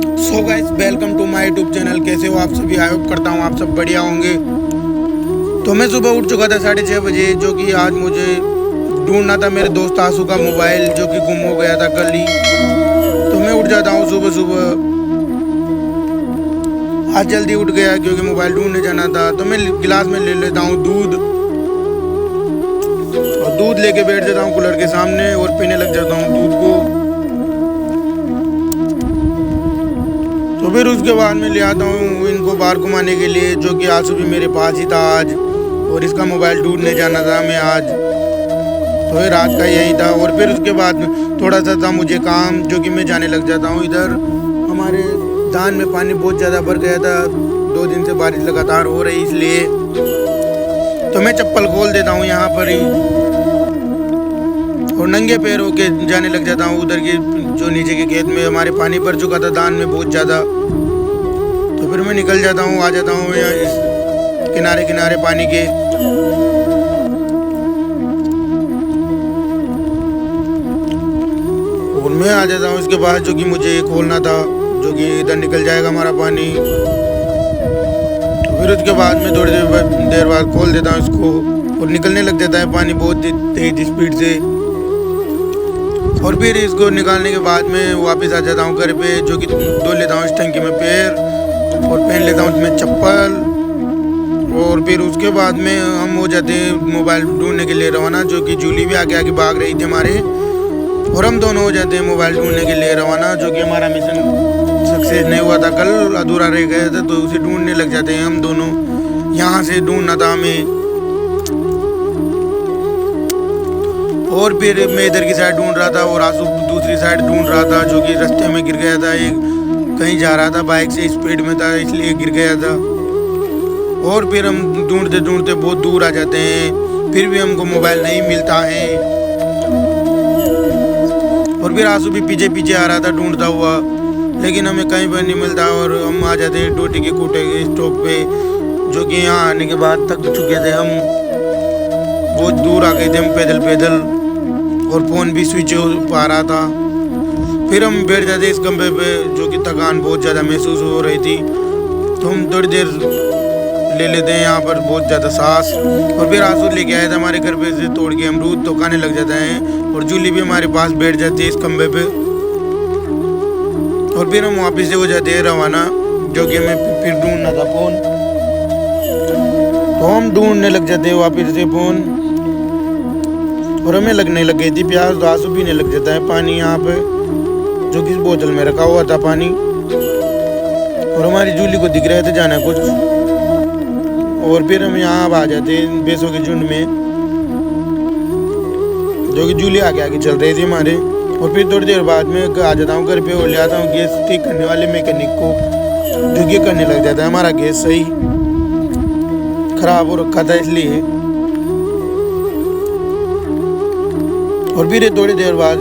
So guys, welcome to my YouTube channel. कैसे हो आप सभी? आई होप करता हूँ आप सब बढ़िया होंगे। तो मैं सुबह उठ चुका था 6:30 बजे, जो कि आज मुझे ढूंढना था मेरे दोस्त आंसू का मोबाइल, जो कि गुम हो गया था कल ही। तो मैं उठ जाता हूँ सुबह सुबह। आज जल्दी उठ गया क्योंकि मोबाइल ढूंढने जाना था। तो मैं गिलास में ले लेता हूँ दूध, और दूध लेके बैठ जाता हूँ कूलर के सामने और पीने लग जाता हूँ दूध को। तो फिर उसके बाद में ले आता हूँ इनको बाहर घुमाने के लिए, जो कि आंसू भी मेरे पास ही था आज, और इसका मोबाइल ढूंढने जाना था मैं आज। तो फिर रात का यही था। और फिर उसके बाद थोड़ा सा था मुझे काम, जो कि मैं जाने लग जाता हूँ। इधर हमारे धान में पानी बहुत ज़्यादा भर गया था, 2 दिन से बारिश लगातार हो रही, इसलिए तो मैं चप्पल खोल देता हूँ यहाँ पर ही, और नंगे पैर होके जाने लग जाता हूँ उधर के जो नीचे के खेत में हमारे पानी भर चुका था धान में बहुत ज़्यादा। तो फिर मैं निकल जाता हूँ, आ जाता हूँ यहाँ इस किनारे किनारे पानी के। और मैं आ जाता हूँ इसके बाद, जो कि मुझे खोलना था, जो कि इधर निकल जाएगा हमारा पानी। तो फिर उसके बाद में थोड़ी देर बाद खोल देता हूँ इसको, और निकलने लग जाता है पानी बहुत तेज स्पीड से। और फिर इसको निकालने के बाद में वापस आ जाता हूँ घर पे, जो कि धो लेता हूँ इस टंकी में पैर, और पहन लेता हूँ उसमें चप्पल। और फिर उसके बाद में हम हो जाते हैं मोबाइल ढूंढने के लिए रवाना, जो कि जूली भी आगे आगे भाग रही थी हमारे, और हम दोनों हो जाते हैं मोबाइल ढूंढने के लिए रवाना। जो कि हमारा मिशन सक्सेस नहीं हुआ था, कल अधूरा रह गया था, तो उसे ढूंढने लग जाते हैं हम दोनों। यहाँ से ढूंढना था हमें। और फिर मैं इधर की साइड ढूंढ रहा था और आंसू दूसरी साइड ढूंढ रहा था, जो कि रास्ते में गिर गया था। एक कहीं जा रहा था, बाइक से स्पीड में था, इसलिए गिर गया था। और फिर हम ढूंढते ढूंढते बहुत दूर आ जाते हैं, फिर भी हमको मोबाइल नहीं मिलता है। और फिर आंसू भी पीछे पीछे आ रहा था ढूंढता हुआ, लेकिन हमें कहीं पर नहीं मिलता। और हम आ जाते हैं टोटी के कूटे के स्टॉप पे, जो कि यहाँ आने के बाद थक चुके थे हम, बहुत दूर आ गए थे हम पैदल पैदल, और फ़ोन भी स्विच ऑफ आ रहा था। फिर हम बैठ जाते इस कमरे पे, जो कि थकान बहुत ज़्यादा महसूस हो रही थी। तो हम थोड़ी देर ले लेते हैं यहाँ पर बहुत ज़्यादा सांस। और फिर आंसू लेके आया था हमारे घर पे से तोड़ के अमरूद, तो खाने लग जाते हैं। और जूली भी हमारे पास बैठ जाती है इस कमरे पे। और फिर हम वापस से हो जाते हैं रवाना, जो कि हमें फिर ढूंढना था फ़ोन। तो हम ढूंढने लग जाते हैं वापस से फ़ोन, और हमें लगने लग गई थी प्यास। तो आंसू पीने लग जाता है पानी यहाँ पे, जो कि इस बोतल में रखा हुआ था पानी। और हमारी जूली को दिख रहे थे जाना कुछ। और फिर हम यहाँ आ जाते हैं भैंसों के झुंड में, जो कि जूली आगे आगे चल रही थी हमारे। और फिर थोड़ी देर बाद में आ जाता हूँ घर पे, और ले आता हूँ गैस ठीक करने वाले मैकेनिक को, जो कि करने लग जाता है हमारा गैस सही। खराब हो रखा था इसलिए। और फिर थोड़ी देर बाद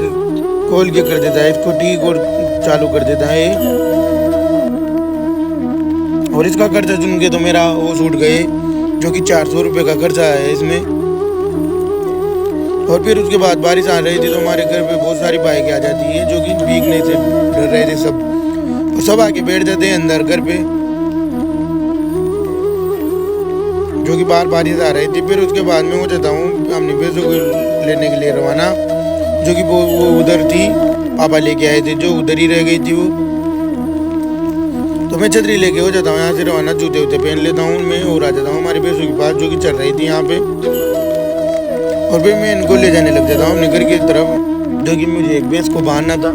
खोल के कर देता है इसको ठीक, और चालू कर देता है। और इसका खर्चा सुन के तो मेरा वो छूट गए, जो कि 400 रुपये का खर्चा है इसमें। और फिर उसके बाद बारिश आ रही थी, तो हमारे घर पे बहुत सारी बाइकें आ जाती हैं, जो कि भीगने से डर रहे थे सब, और सब आके बैठ जाते हैं अंदर घर पे, जो कि बाहर बारिश आ रही थी। फिर उसके बाद में हो जाता हूँ अपनी भैंसों को लेने के लिए रवाना, जो कि वो उधर थी, पापा लेके आए थे, जो उधर ही रह गई थी वो। तो मैं छतरी लेके हो जाता हूँ यहाँ से रवाना, जूते वूते पहन लेता हूँ मैं, और आ जाता हूँ हमारे भैंसों के पास, जो कि चल रही थी यहाँ पे। और फिर मैं इनको ले जाने लग जाता हूँ अपने घर की तरफ, जो कि मुझे एक भैंस को बांधना था।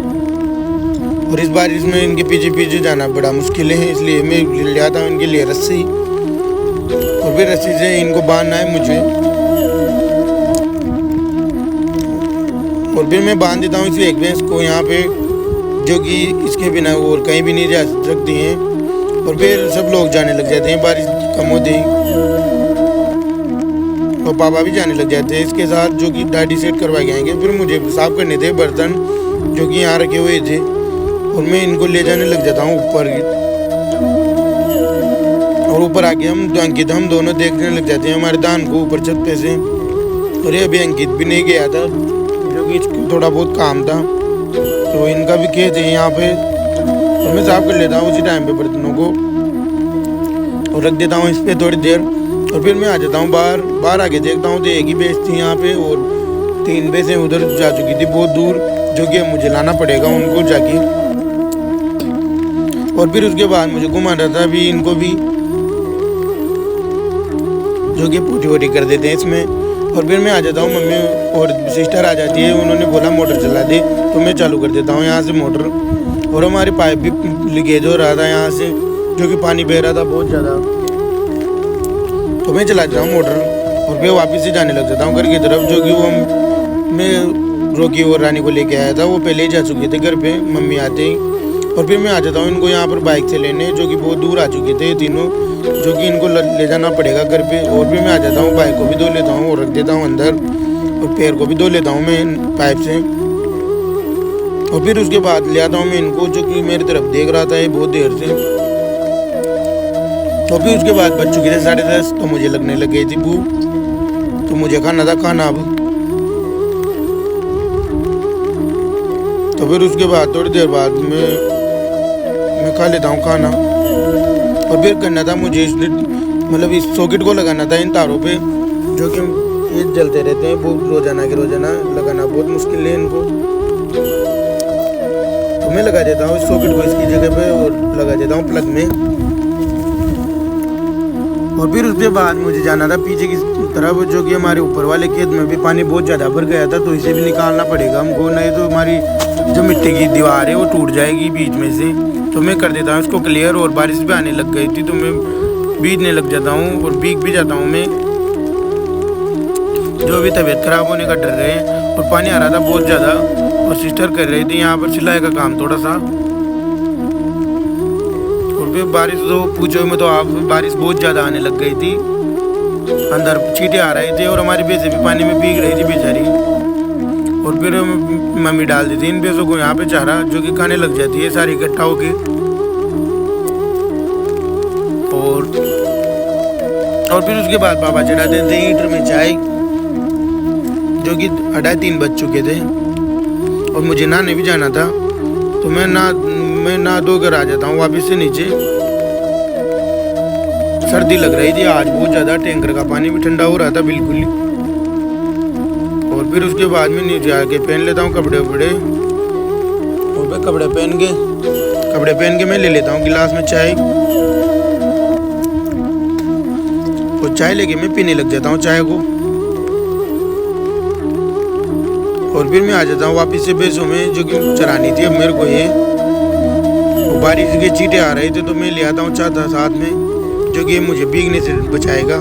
और इस बार इसमें इनके पीछे पीछे जाना बड़ा मुश्किल है, इसलिए मैं ले आता हूँ इनके लिए रस्सी, और फिर रस्सी से इनको बांधना है मुझे। और फिर मैं बांध देता हूँ इस एक भैंस को यहाँ पे, जो कि इसके बिना और कहीं भी नहीं जा सकती हैं। और फिर सब लोग जाने लग जाते हैं बारिश कम होते ही, और पापा भी जाने लग जाते हैं इसके साथ, जो कि दाढ़ी सेट करवा के आएंगे। फिर मुझे साफ करने थे बर्तन, जो कि यहाँ रखे हुए थे, और मैं इनको ले जाने लग जाता हूँ ऊपर। और ऊपर आके हम दोनों देखने लग जाते हैं हमारे धान को ऊपर छत पे से। और ये अभी अंकित भी नहीं गया था, जो कि इसको थोड़ा बहुत काम था, तो इनका भी खेत है यहाँ पे। और मैं साफ कर लेता हूँ उसी टाइम पे बर्तनों को और रख देता हूँ इस पर थोड़ी देर। और फिर मैं आ जाता हूँ बाहर आके देखता हूँ तो एक ही भैंस थी यहाँ पे और 3 भैंसें उधर जा चुकी थी बहुत दूर, जो कि मुझे लाना पड़ेगा उनको जाके। और फिर उसके बाद मुझे घुमाना था अभी इनको भी, जो कि पोटी वोटी कर देते हैं इसमें। और फिर मैं आ जाता हूँ, मम्मी और सिस्टर आ जाती है, उन्होंने बोला मोटर चला दे तो मैं चालू कर देता हूँ यहाँ से मोटर। और हमारे पाइप भी लीकेज हो रहा था यहाँ से, जो कि पानी बह रहा था बहुत ज़्यादा, तो मैं चला जाता हूँ मोटर और फिर वापस से जाने लग जाता हूँ घर की तरफ। जो कि वो मैं रोकी और रानी को लेके आया था, वो पहले ही जा चुके थे घर पे मम्मी आते ही। और फिर मैं आ जाता हूँ इनको यहाँ पर बाइक से लेने, जो कि बहुत दूर आ चुके थे तीनों, जो कि इनको ले जाना पड़ेगा घर पे। और फिर मैं आ जाता हूँ, बाइक को भी धो लेता हूँ और रख देता हूँ अंदर, और पैर को भी धो लेता हूँ मैं पाइप से। और फिर उसके बाद ले आता हूँ मैं इनको, जो कि मेरी तरफ देख रहा था ये बहुत देर से। तो फिर उसके बाद बज चुके थे 10:30, तो मुझे लगने लग गई थी भूख, तो मुझे खाना था खाना अब। तो फिर उसके बाद थोड़ी देर बाद मैं खा लेता हूँ खाना। और फिर करना था मुझे मतलब इस सॉकेट को लगाना था इन तारों पे, जो कि ये जलते रहते हैं वो रोजाना के रोजाना, लगाना बहुत मुश्किल है इनको। तो मैं लगा देता हूँ इस सॉकेट को इसकी जगह पे और लगा देता हूँ प्लग में। और फिर उसके बाद मुझे जाना था पीछे की तरफ, जो कि हमारे ऊपर वाले खेत में भी पानी बहुत ज़्यादा भर गया था, तो इसे भी निकालना पड़ेगा हमको, नहीं तो हमारी जो मिट्टी की दीवार है वो टूट जाएगी बीच में से। तो मैं कर देता हूँ इसको क्लियर। और बारिश भी आने लग गई थी, तो मैं भीगने लग जाता हूँ और भीग भी जाता हूँ मैं, जो भी तबीयत खराब होने का डर रहे। और पानी आ रहा था बहुत ज़्यादा, और सिस्टर कर रही थी यहाँ पर सिलाई का काम थोड़ा सा। और फिर बारिश तो पूछो में, तो आप बारिश बहुत ज़्यादा आने लग गई थी, अंदर चींटे आ रहे थे और हमारी भैंसें भी पानी में भीग रही थी बेचारी। और फिर मम्मी डाल दी थी इन भैंसों को यहाँ पे चारा, जो कि खाने लग जाती है सारी इकट्ठा होके। और फिर उसके बाद पापा चढ़ा देते हैं हीटर में चाय, जो कि 2:30 बज चुके थे और मुझे नहाने भी जाना था। तो मैं नहा धोकर आ जाता हूँ वापस से नीचे। सर्दी लग रही थी आज बहुत ज़्यादा, टैंकर का पानी भी ठंडा हो रहा था बिल्कुल ही। और फिर उसके बाद में नीचे आके पहन लेता हूँ कपड़े वपड़े, और फिर कपड़े पहन के मैं ले लेता हूँ गिलास में चाय, और चाय लेके मैं पीने लग जाता हूँ चाय को। और फिर मैं आ जाता हूँ वापस से भैंसों में, जो कि चरानी थी अब मेरे को ये। बारिश के चींटे आ रहे थे, तो मैं ले आता हूँ छाता साथ में, जो कि मुझे भीगने से बचाएगा।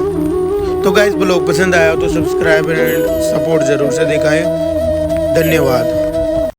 तो गाइस ब्लॉग पसंद आया हो तो सब्सक्राइब एंड सपोर्ट ज़रूर से दिखाएं। धन्यवाद।